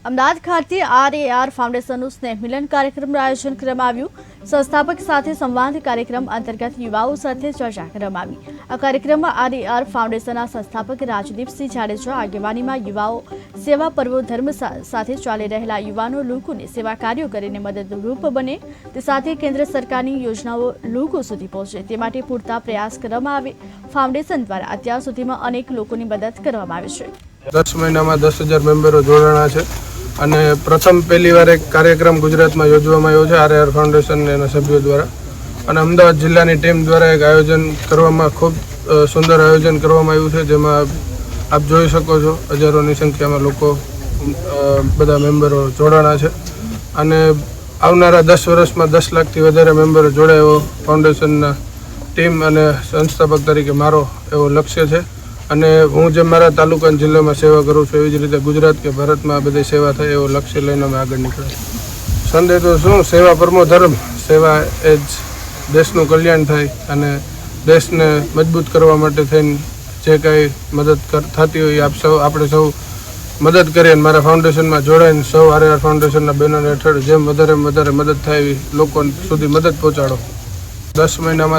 અમદાવાદ ખાતે RAR ફાઉન્ડેશનનું સ્નેહ મિલન કાર્યક્રમનું આયોજન કરવામાં આવ્યું। સંસ્થાપક સાથે સંવાદ કાર્યક્રમ અંતર્ગત યુવાઓ સાથે ચર્ચા કરવામાં આવી। આ કાર્યક્રમમાં RAR ફાઉન્ડેશનના સંસ્થાપક રાજદીપસિંહ જાડેજા આગેવાનીમાં યુવાઓ સેવા પર્વો ધર્મ સાથે ચાલી રહેલા યુવાનો લોકોને સેવા કાર્યો કરીને મદદરૂપ બને તે સાથે કેન્દ્ર સરકારની યોજનાઓ લોકો સુધી પહોંચે તે માટે પૂરતા પ્રયાસ કરવામાં આવે। ફાઉન્ડેશન દ્વારા અત્યાર સુધીમાં અનેક લોકોની મદદ કરવામાં આવી છે। 10 મહિનામાં 10,000 મેમ્બરો જોડાણા છે અને પ્રથમ પહેલીવાર એક કાર્યક્રમ ગુજરાતમાં યોજવામાં આવ્યો છે RAR ફાઉન્ડેશન એના સભ્યો દ્વારા અને અમદાવાદ જિલ્લાની ટીમ દ્વારા એક આયોજન કરવામાં ખૂબ સુંદર આયોજન કરવામાં આવ્યું છે, જેમાં આપ જોઈ શકો છો હજારોની સંખ્યામાં લોકો બધા મેમ્બરો જોડાણા છે અને આવનારા 10 વર્ષમાં 10 લાખથી વધારે મેમ્બરો જોડાય એવો ફાઉન્ડેશનના ટીમ અને સંસ્થાપક તરીકે મારો એવો લક્ષ્ય છે અને હું જેમ મારા તાલુકા અને જિલ્લામાં સેવા કરું છું એવી જ રીતે ગુજરાત કે ભારતમાં આ બધી સેવા થાય એવો લક્ષ્ય લઈને અમે આગળ નીકળ્યા। સંદેશ તો શું, સેવા પરમો ધર્મ, સેવા એ જ દેશનું કલ્યાણ થાય અને દેશને મજબૂત કરવા માટે થઈને જે કાંઈ મદદ થતી હોય આપણે સૌ મદદ કરીએ અને મારા ફાઉન્ડેશનમાં જોડાઈને સૌ RAR ફાઉન્ડેશનના બેનર હેઠળ જેમ વધારે મદદ થાય એવી લોકો સુધી મદદ પહોંચાડો। 10 મહિનામાં